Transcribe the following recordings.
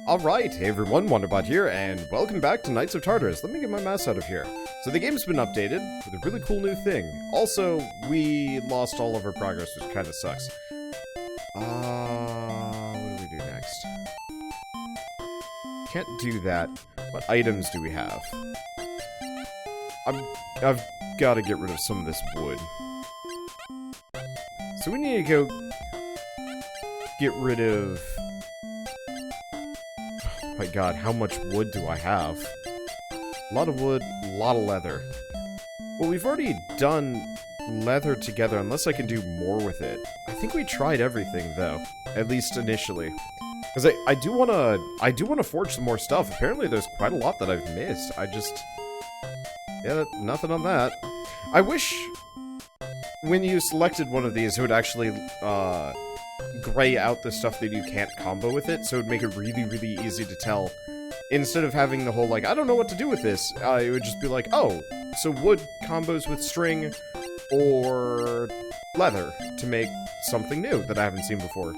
Alright, hey everyone, Wanderbot here, and welcome back to Knights of Tartarus. Let me get my mouse out of here. So the game's been updated with a really cool new thing. Also, we lost all of our progress, which kind of sucks. What do we do next? Can't do that. What items do we have? I've got to get rid of some of this wood. So we need to go get rid of... Oh my god, how much wood do I have? A lot of wood, a lot of leather. Well, we've already done leather together, unless I can do more with it. I think we tried everything, though. At least initially. Because I do wanna forge some more stuff. Apparently there's quite a lot that I've missed. Yeah, nothing on that. I wish when you selected one of these, it would actually, gray out the stuff that you can't combo with it, so it would make it really, really easy to tell. Instead of having the whole, like, I don't know what to do with this, it would just be like, oh, so wood combos with string or leather to make something new that I haven't seen before.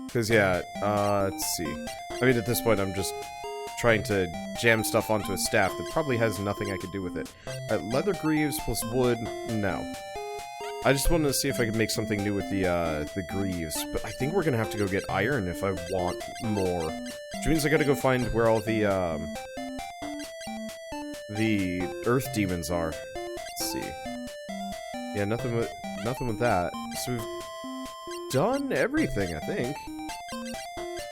Because, yeah, let's see. I mean, at this point, I'm just trying to jam stuff onto a staff that probably has nothing I could do with it. Leather greaves plus wood, no. I just wanted to see if I could make something new with the greaves, but I think we're gonna have to go get iron if I want more. Which means I gotta go find where all the earth demons are. Let's see. Yeah, nothing with that. So we've done everything, I think.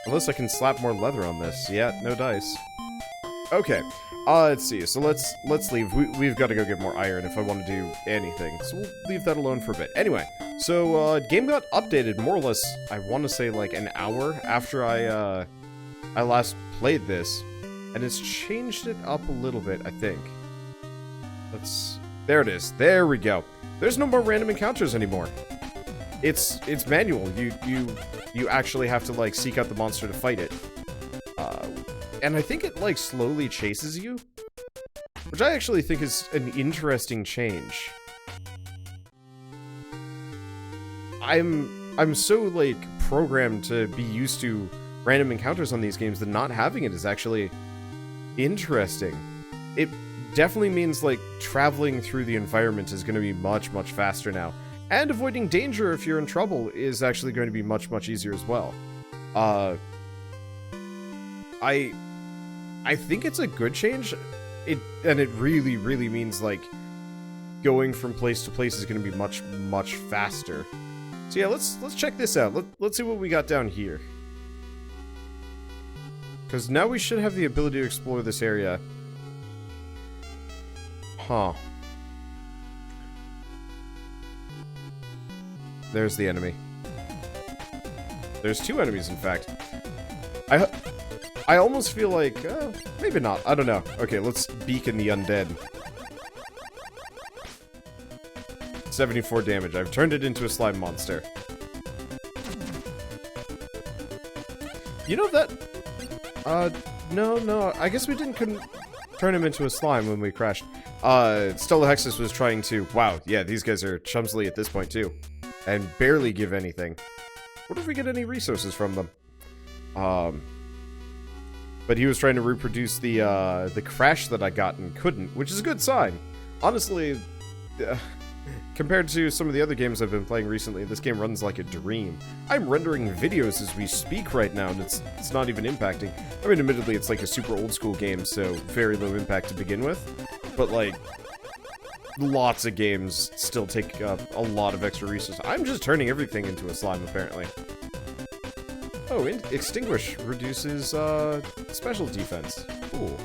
Unless I can slap more leather on this. Yeah, no dice. Okay. Let's see. So let's leave. We've got to go get more iron if I want to do anything. So we'll leave that alone for a bit. Anyway, so game got updated more or less. I want to say like an hour after I last played this, and it's changed it up a little bit. I think. There it is. There we go. There's no more random encounters anymore. It's manual. You actually have to like seek out the monster to fight it. And I think it, like, slowly chases you. Which I actually think is an interesting change. I'm so, like, programmed to be used to random encounters on these games that not having it is actually interesting. It definitely means, like, traveling through the environment is going to be much, much faster now. And avoiding danger if you're in trouble is actually going to be much, much easier as well. I think it's a good change. It really, really means, like, going from place to place is going to be much, much faster. So yeah, let's check this out. Let's see what we got down here. Because now we should have the ability to explore this area. Huh. There's the enemy. There's two enemies, in fact. I almost feel like, maybe not. I don't know. Okay, let's beacon the undead. 74 damage. I've turned it into a slime monster. You know that... No. I guess we couldn't turn him into a slime when we crashed. Stella Hexus was trying to... Wow, yeah, these guys are chumsly at this point, too. And barely give anything. What if we get any resources from them? But he was trying to reproduce the crash that I got and couldn't, which is a good sign. Honestly, compared to some of the other games I've been playing recently, this game runs like a dream. I'm rendering videos as we speak right now, and it's not even impacting. I mean, admittedly, it's like a super old school game, so very low impact to begin with. But, like, lots of games still take up a lot of extra resources. I'm just turning everything into a slime, apparently. Oh, Extinguish reduces, special defense. Cool.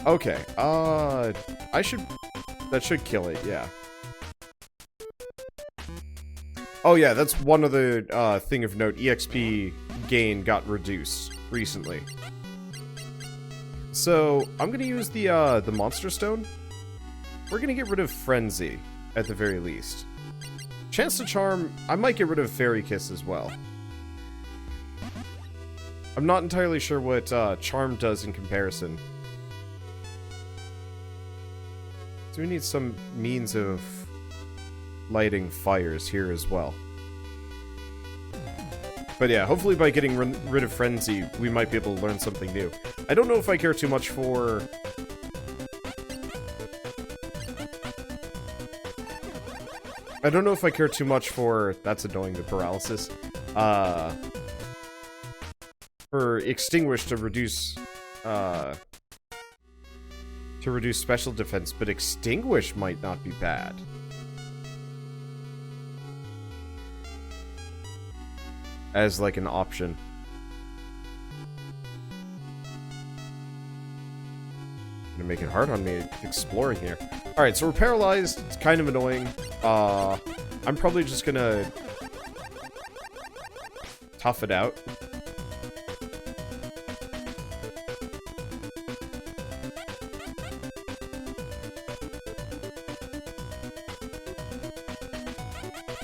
Okay, that should kill it, yeah. Oh yeah, that's one other, thing of note. EXP gain got reduced recently. So, I'm gonna use the Monster Stone. We're gonna get rid of Frenzy, at the very least. Chance to Charm, I might get rid of Fairy Kiss as well. I'm not entirely sure what Charm does in comparison. So we need some means of lighting fires here as well. But yeah, hopefully by getting rid of Frenzy, we might be able to learn something new. I don't know if I care too much for... I don't know if I care too much for... That's annoying, the paralysis. For Extinguish to reduce... to reduce special defense, but Extinguish might not be bad. As, like, an option. Gonna make it hard on me exploring here. Alright, so we're paralyzed. It's kind of annoying. I'm probably just gonna... tough it out.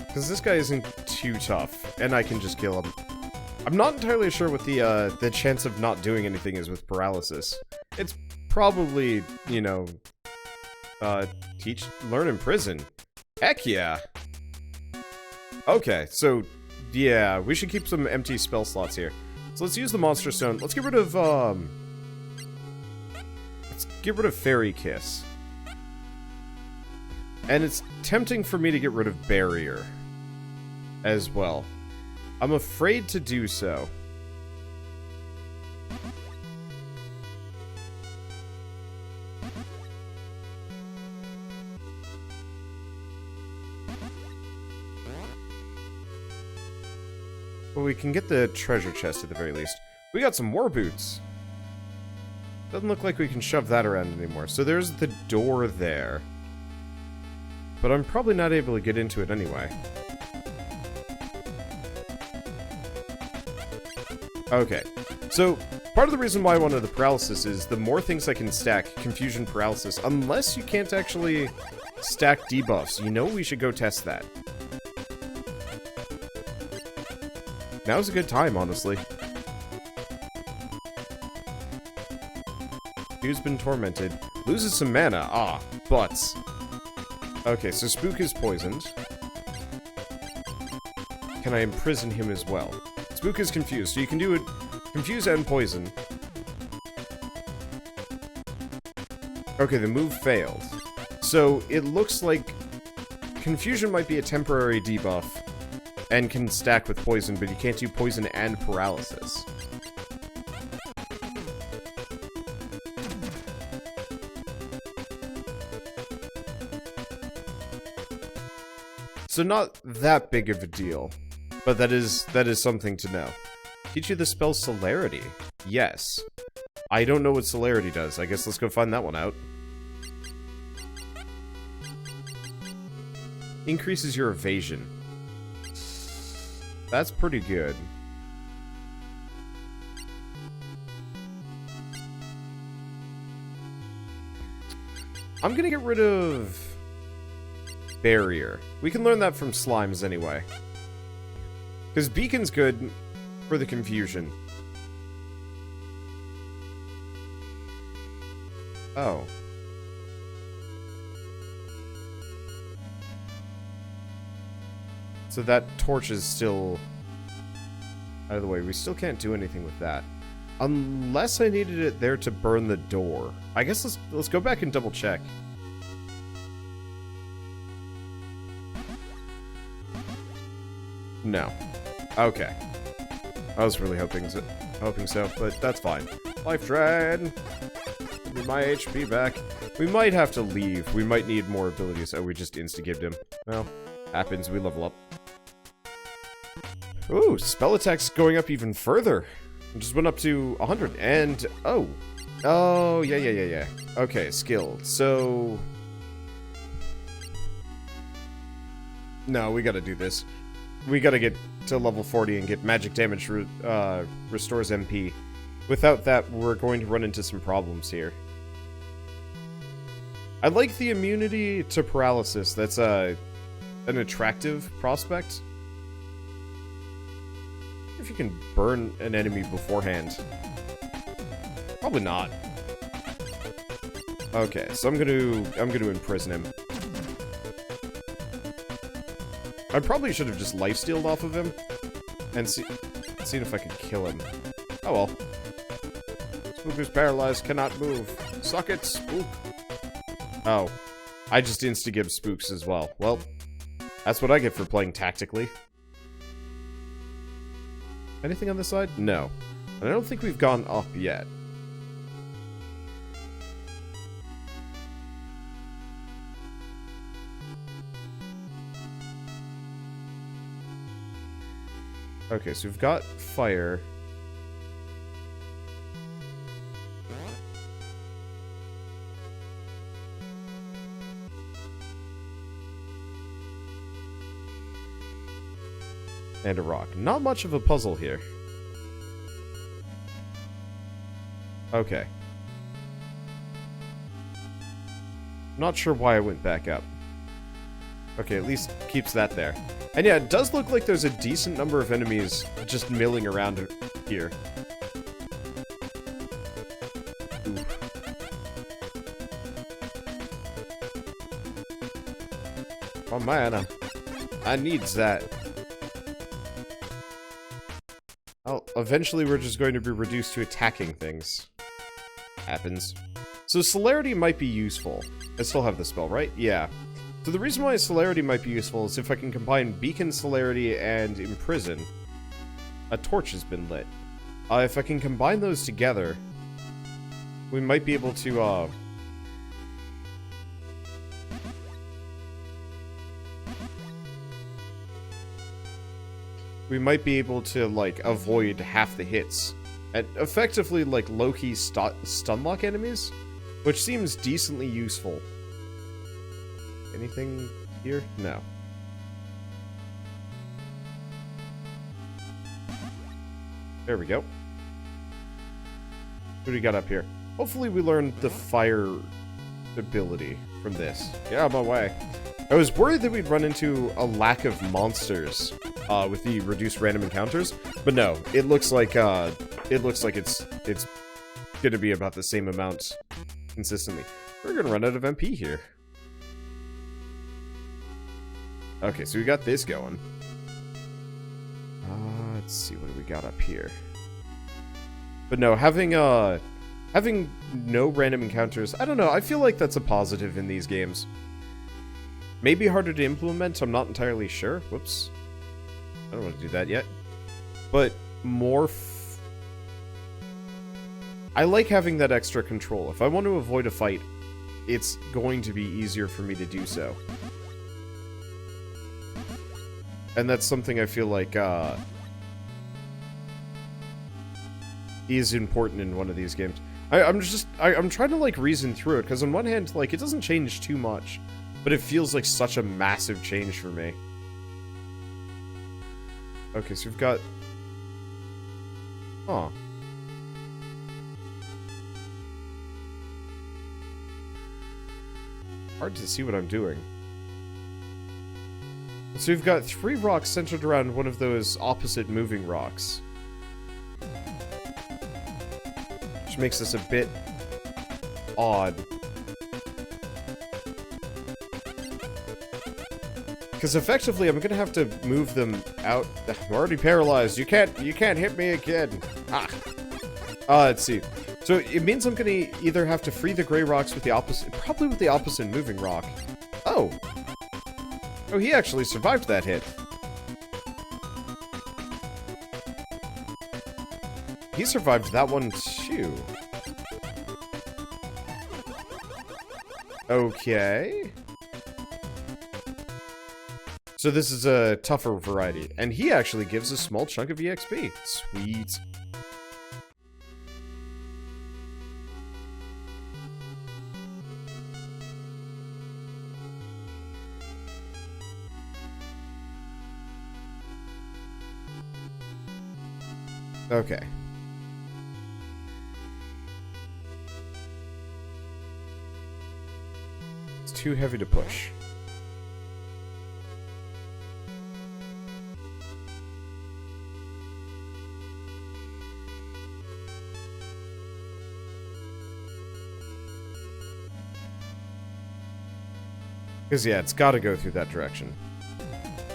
Because this guy isn't too tough, and I can just kill him. I'm not entirely sure what the chance of not doing anything is with paralysis. It's probably, you know, learn in prison. Heck yeah! Okay, so, yeah, we should keep some empty spell slots here. So let's use the Monster Stone. Let's get rid of, let's get rid of Fairy Kiss. And it's tempting for me to get rid of Barrier as well. I'm afraid to do so. But we can get the treasure chest at the very least. We got some war boots. Doesn't look like we can shove that around anymore. So there's the door there. But I'm probably not able to get into it anyway. Okay, so part of the reason why I wanted the paralysis is the more things I can stack, confusion paralysis, unless you can't actually stack debuffs. You know we should go test that. Now's a good time, honestly. Who's been tormented? Loses some mana. Ah, butts. Okay, so Spook is poisoned. Can I imprison him as well? Spook is confused, so you can do it. Confuse and poison. Okay, the move failed. So it looks like confusion might be a temporary debuff and can stack with poison, but you can't do poison and paralysis. So not that big of a deal. But that is something to know. Teach you the spell Celerity. Yes. I don't know what Celerity does. I guess let's go find that one out. Increases your evasion. That's pretty good. I'm gonna get rid of Barrier. We can learn that from Slimes anyway. Because Beacon's good for the confusion. Oh. So that torch is still out of the way. We still can't do anything with that. Unless I needed it there to burn the door. I guess let's go back and double check. No. Okay. I was really hoping so, but that's fine. Life Dread! Give me my HP back. We might have to leave. We might need more abilities. Oh, we just insta-gibbed him. Well, happens. We level up. Ooh, spell attack's going up even further. Just went up to 100, and... Oh. Oh, yeah. Okay, skilled. So... No, we gotta do this. We gotta get to level 40 and get magic damage restores MP. Without that, we're going to run into some problems here. I like the immunity to paralysis. That's an attractive prospect. If you can burn an enemy beforehand. Probably not. Okay, so I'm gonna imprison him. I probably should have just lifestealed off of him and see. Seeing if I can kill him. Oh well. Spook is paralyzed, cannot move. Suck it, Spook. Oh. I just insta-give Spooks as well. Well, that's what I get for playing tactically. Anything on this side? No. And I don't think we've gone up yet. Okay, so we've got fire. And a rock. Not much of a puzzle here. Okay. Not sure why I went back up. Okay, at least keeps that there. And yeah, it does look like there's a decent number of enemies just milling around here. Ooh. Oh man, I needs that. Oh, eventually we're just going to be reduced to attacking things. Happens. So celerity might be useful. I still have the spell, right? Yeah. So the reason why celerity might be useful is if I can combine beacon celerity and imprison. A torch has been lit. If I can combine those together, we might be able to, we might be able to, like, avoid half the hits. And effectively, like, low-key stunlock enemies, which seems decently useful. Anything here? No. There we go. What do we got up here? Hopefully we learned the fire ability from this. Get out of my way. I was worried that we'd run into a lack of monsters with the reduced random encounters, but no. It looks like it's gonna be about the same amount consistently. We're gonna run out of MP here. Okay, so we got this going. Let's see, what do we got up here? But no, having no random encounters, I don't know, I feel like that's a positive in these games. Maybe harder to implement, I'm not entirely sure. Whoops. I don't want to do that yet. But more I like having that extra control. If I want to avoid a fight, it's going to be easier for me to do so. And that's something I feel like is important in one of these games. I'm trying to like reason through it, because on one hand, like, it doesn't change too much, but it feels like such a massive change for me. Okay, so we've got... Huh. Hard to see what I'm doing. So we've got 3 rocks centered around one of those opposite moving rocks. Which makes this a bit odd. Because effectively I'm gonna have to move them out. I'm already paralyzed. You can't hit me again. Ah. Let's see. So it means I'm gonna either have to free the gray rocks with the opposite, probably with the opposite moving rock. Oh. Oh, he actually survived that hit. He survived that one too. Okay. So this is a tougher variety. And he actually gives a small chunk of EXP. Sweet. Okay. It's too heavy to push. Because, yeah, it's got to go through that direction.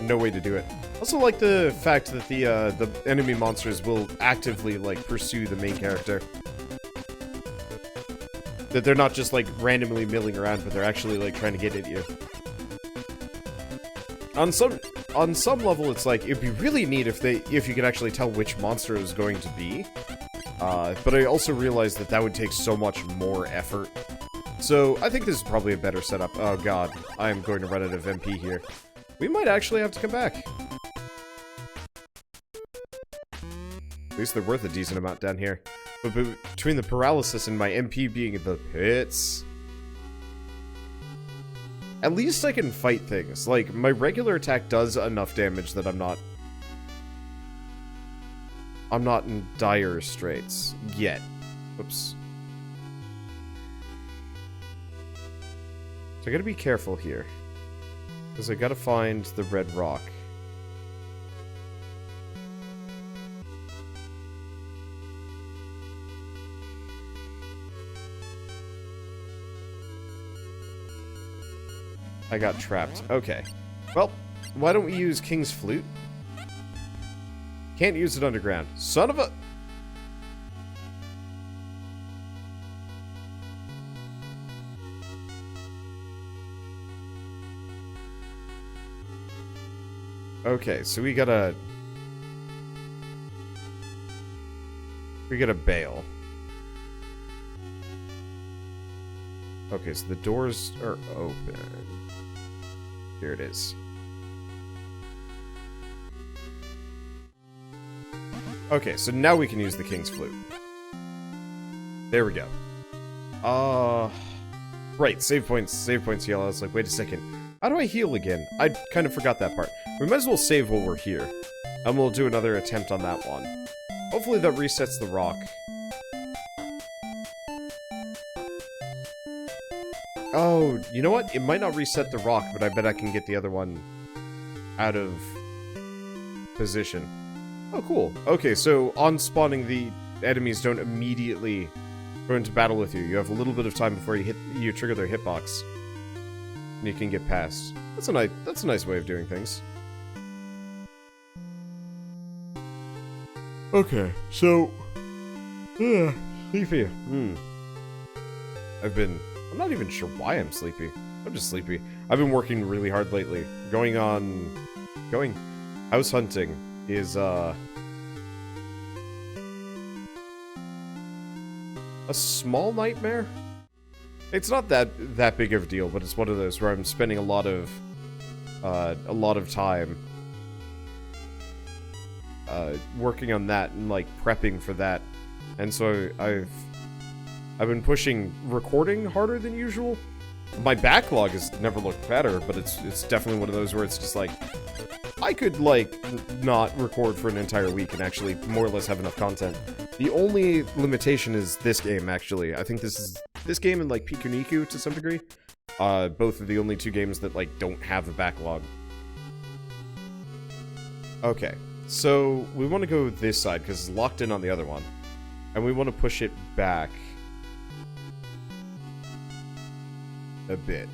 No way to do it. Also like the fact that the enemy monsters will actively, like, pursue the main character. That they're not just, like, randomly milling around, but they're actually, like, trying to get at you. On some level, it's like, it'd be really neat if you could actually tell which monster it was going to be. But I also realized that would take so much more effort. So, I think this is probably a better setup. Oh god, I am going to run out of MP here. We might actually have to come back. At least they're worth a decent amount down here. But between the paralysis and my MP being in the pits... At least I can fight things. Like, my regular attack does enough damage that I'm not in dire straits. Yet. Oops. So I gotta be careful here. Because I gotta find the red rock. I got trapped. Okay. Well, why don't we use King's Flute? Can't use it underground. Son of a... Okay, so we gotta bail. Okay, so the doors are open. Here it is. Okay, so now we can use the King's Flute. There we go. Right, save points heal. I was like, wait a second. How do I heal again? I kind of forgot that part. We might as well save while we're here. And we'll do another attempt on that one. Hopefully that resets the rock. Oh, you know what? It might not reset the rock, but I bet I can get the other one out of position. Oh, cool. Okay, so on spawning, the enemies don't immediately go into battle with you. You have a little bit of time before you trigger their hitbox. And you can get past. That's a nice way of doing things. Okay, so... sleepy. I'm not even sure why I'm sleepy. I'm just sleepy. I've been working really hard lately. Going house hunting is, a small nightmare? It's not that big of a deal, but it's one of those where I'm spending a lot of time working on that and, like, prepping for that. And so I've been pushing recording harder than usual. My backlog has never looked better, but it's definitely one of those where it's just like, I could, like, not record for an entire week and actually more or less have enough content. The only limitation is this game, actually. I think this game and, like, Pikuniku to some degree. Both are the only two games that, like, don't have a backlog. Okay, so we want to go this side because it's locked in on the other one. And we want to push it back a bit.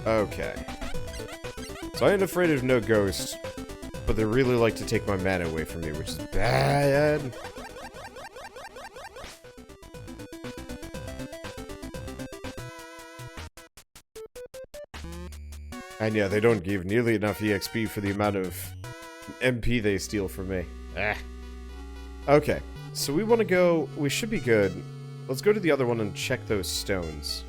Okay. So I ain't afraid of no ghosts, but they really like to take my mana away from me, which is bad. And yeah, they don't give nearly enough EXP for the amount of MP they steal from me. Okay, so we want to go... We should be good. Let's go to the other one and check those stones.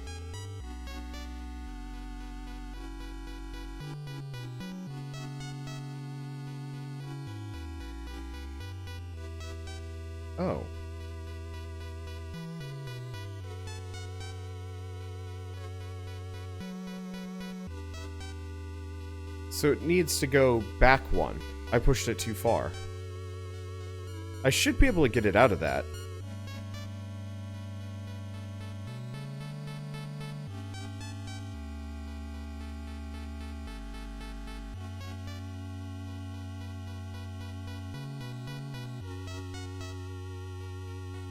Oh. So it needs to go back one. I pushed it too far. I should be able to get it out of that.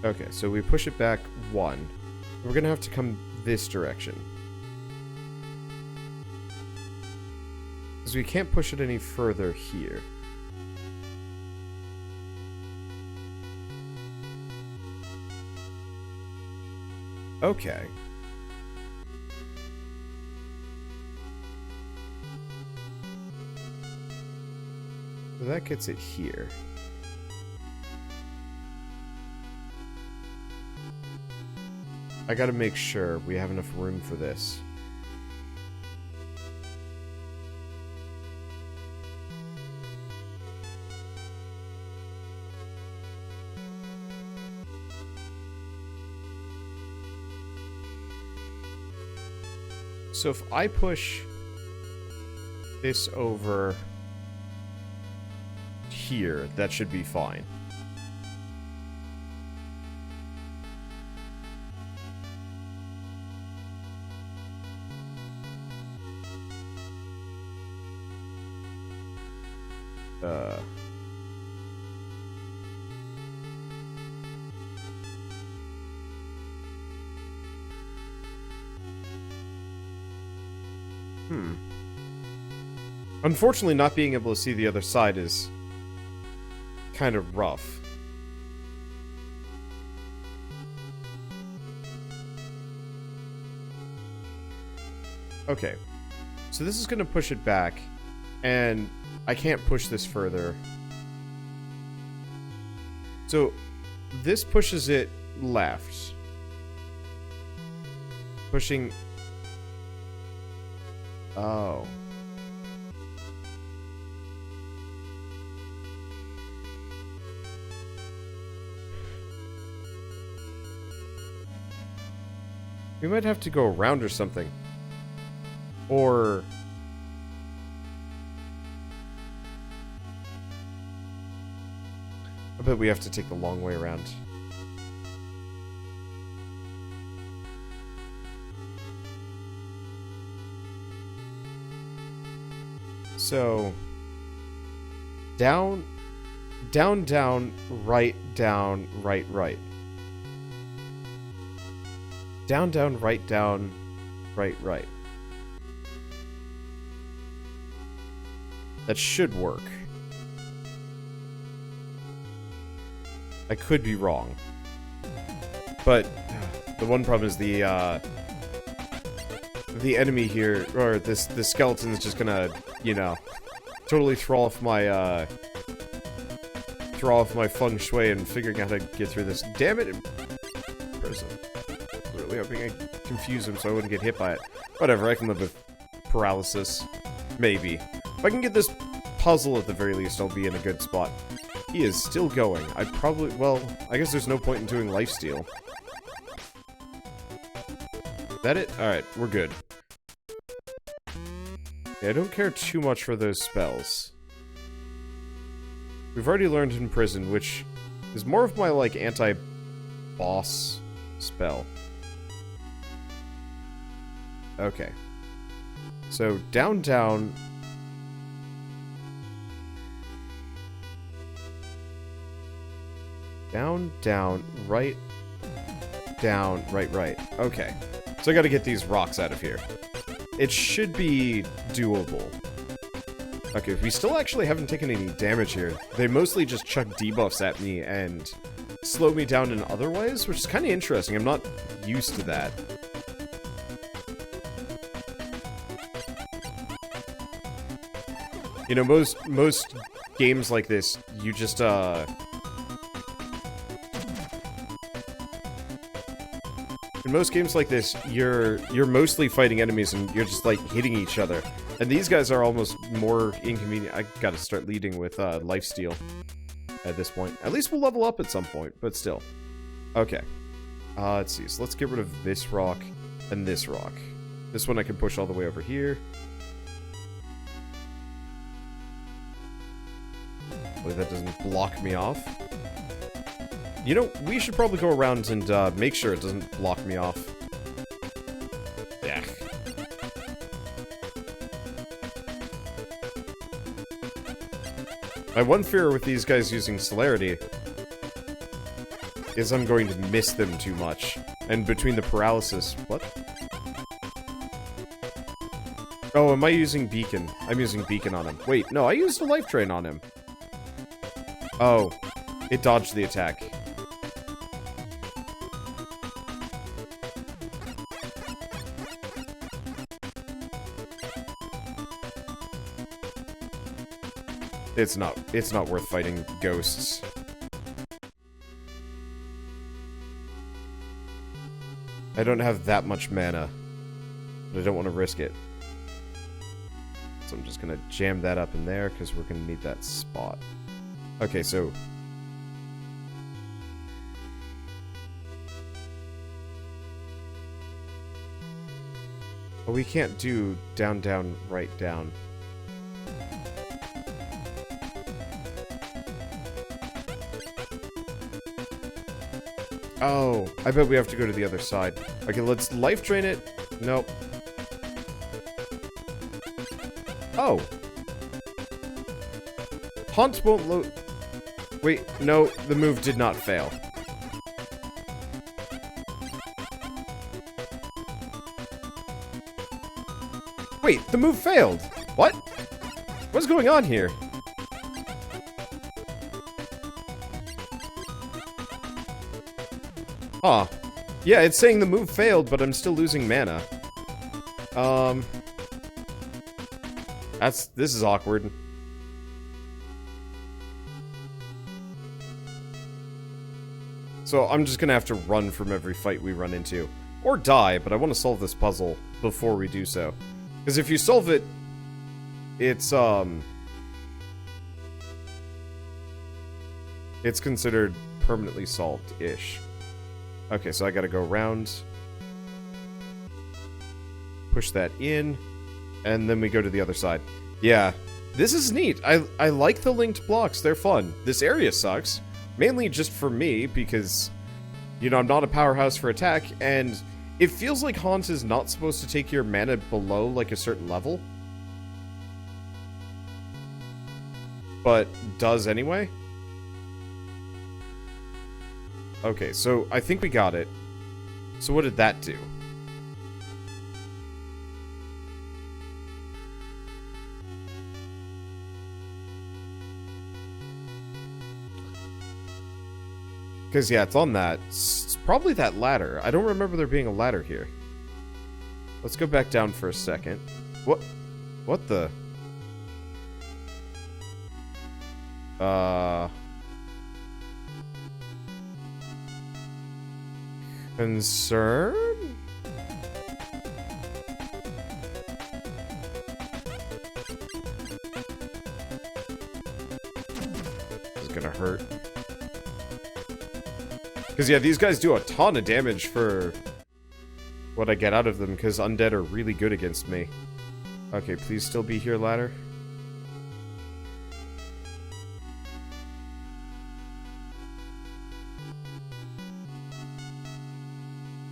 Okay, so we push it back 1. We're gonna have to come this direction. Because we can't push it any further here. Okay. So that gets it here. I gotta make sure we have enough room for this. So if I push this over here, that should be fine. Unfortunately, not being able to see the other side is kind of rough. Okay. So this is going to push it back, and I can't push this further. So this pushes it left. Pushing... Oh. We might have to go around or something. Or... I bet we have to take the long way around. So... Down, down, down, right, right. Down, down, right, right. That should work. I could be wrong. But the one problem is the enemy here, or the skeleton is just gonna, you know, totally throw off my feng shui and figuring out how to get through this. Damn it! Prison. Really hoping I confuse him so I wouldn't get hit by it. Whatever, I can live with paralysis. Maybe. If I can get this puzzle at the very least, I'll be in a good spot. He is still going. I'd probably... Well, I guess there's no point in doing lifesteal. Is that it? Alright, we're good. Yeah, I don't care too much for those spells. We've already learned in prison, which is more of my, like, anti-boss spell. Okay. So, down, down... Down, down, right, right. Okay. So I gotta get these rocks out of here. It should be doable. Okay, we still actually haven't taken any damage here. They mostly just chuck debuffs at me and slow me down in other ways, which is kind of interesting. I'm not used to that. You know, most games like this, you just, in most games like this, you're mostly fighting enemies and you're just, like, hitting each other. And these guys are almost more inconvenient. I gotta start leading with, lifesteal at this point. At least we'll level up at some point, but still. Okay. Let's see. So let's get rid of this rock and this rock. This one I can push all the way over here. Hopefully that doesn't block me off. You know, we should probably go around and make sure it doesn't block me off. Yeah. My one fear with these guys using celerity is I'm going to miss them too much. And between the paralysis... What? Oh, am I using Beacon? I'm using Beacon on him. Wait, no, I used a Life Drain on him. Oh, it dodged the attack. It's not worth fighting ghosts. I don't have that much mana, but I don't want to risk it. So I'm just gonna jam that up in there, because we're gonna need that spot. Okay, so... Oh, we can't do down, down, right, down. Oh, I bet we have to go to the other side. Okay, let's life drain it. Nope. Oh. Haunt won't load... Wait, no, the move did not fail. Wait, the move failed! What? What's going on here? Huh. Yeah, it's saying the move failed, but I'm still losing mana. This is awkward. So I'm just gonna have to run from every fight we run into. Or die, but I want to solve this puzzle before we do so. Because if you solve it, it's considered permanently solved-ish. Okay, so I gotta go around. Push that in. And then we go to the other side. Yeah, this is neat. I like the linked blocks. They're fun. This area sucks. Mainly just for me, because, you know, I'm not a powerhouse for attack, and it feels like Haunt is not supposed to take your mana below, like, a certain level. But does anyway. Okay, so I think we got it. So what did that do? Because, yeah, it's on that. It's probably that ladder. I don't remember there being a ladder here. Let's go back down for a second. What? What the? Concern? This is gonna hurt. Because, yeah, these guys do a ton of damage for what I get out of them, because undead are really good against me. Okay, please still be here, ladder.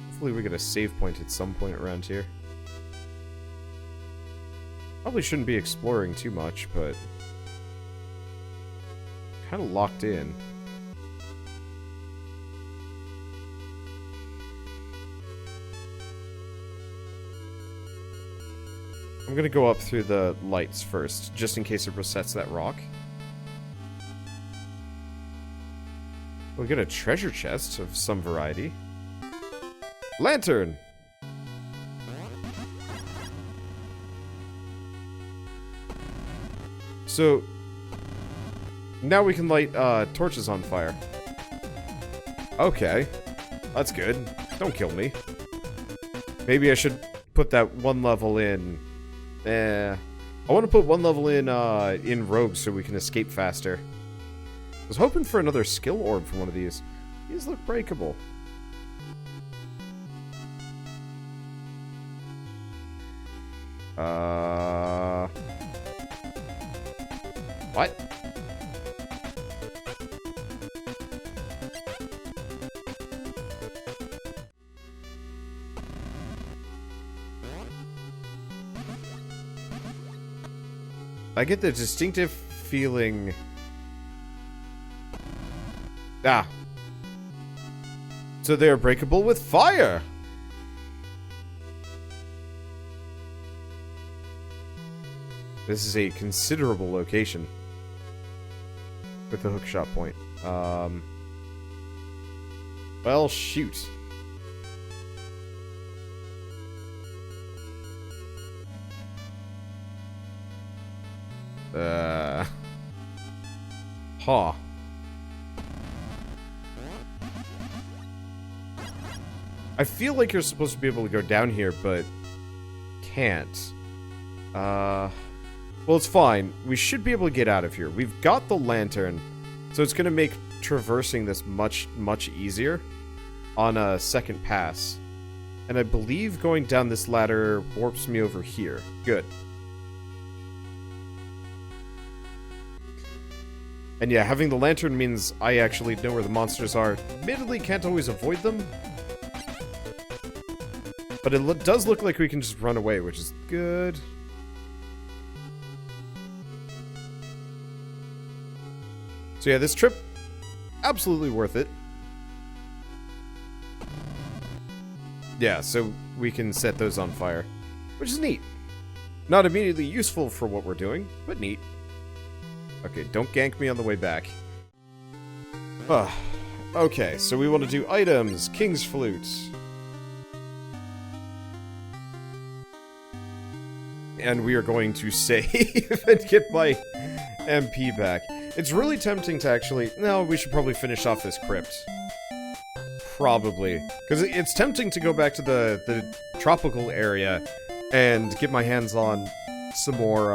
Hopefully we get a save point at some point around here. Probably shouldn't be exploring too much, but... kind of locked in. I'm gonna go up through the lights first, just in case it resets that rock. We get a treasure chest of some variety. Lantern! So, now we can light torches on fire. Okay, that's good. Don't kill me. Maybe I should put that one level in... I want to put one level in Rogue so we can escape faster. I was hoping for another skill orb from one of these. These look breakable. What? I get the distinctive feeling... Ah. So they are breakable with fire! This is a considerable location. With the hookshot point. Well, shoot. Huh. I feel like you're supposed to be able to go down here, but can't. Well, it's fine. We should be able to get out of here. We've got the lantern, so it's gonna make traversing this much, much easier on a second pass. And I believe going down this ladder warps me over here. Good. And yeah, having the lantern means I actually know where the monsters are. Admittedly, can't always avoid them. But it does look like we can just run away, which is good. So yeah, this trip, absolutely worth it. Yeah, so we can set those on fire, which is neat. Not immediately useful for what we're doing, but neat. Okay, don't gank me on the way back. Okay, so we want to do items, King's Flute. And we are going to save and get my MP back. It's really tempting to actually... No, we should probably finish off this crypt. Probably. Because it's tempting to go back to the tropical area and get my hands on some more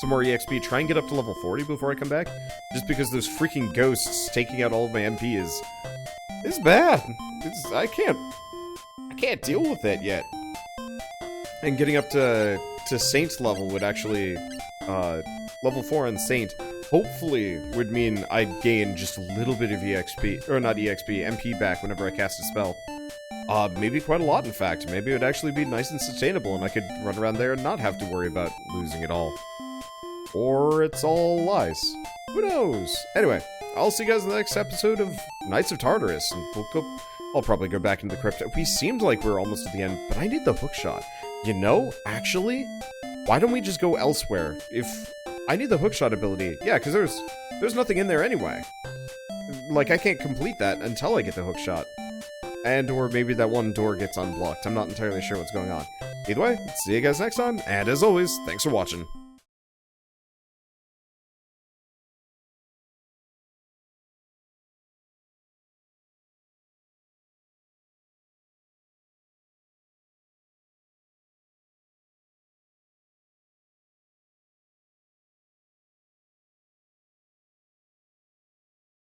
EXP. Try and get up to level 40 before I come back. Just because those freaking ghosts taking out all of my MP is bad. I can't deal with that yet. And getting up to Saint level would actually, level 4 on Saint, hopefully would mean I'd gain just a little bit of EXP, or not EXP, MP back whenever I cast a spell. Maybe quite a lot, in fact. Maybe it would actually be nice and sustainable, and I could run around there and not have to worry about losing it all. Or it's all lies. Who knows? Anyway, I'll see you guys in the next episode of Knights of Tartarus, and I'll probably go back into the crypt. We seemed like we were almost at the end, but I need the hookshot. You know, actually, why don't we just go elsewhere? If I need the hookshot ability, yeah, because there's nothing in there anyway. Like, I can't complete that until I get the hookshot. And or maybe that one door gets unblocked. I'm not entirely sure what's going on. Either way, see you guys next time, and as always, thanks for watching.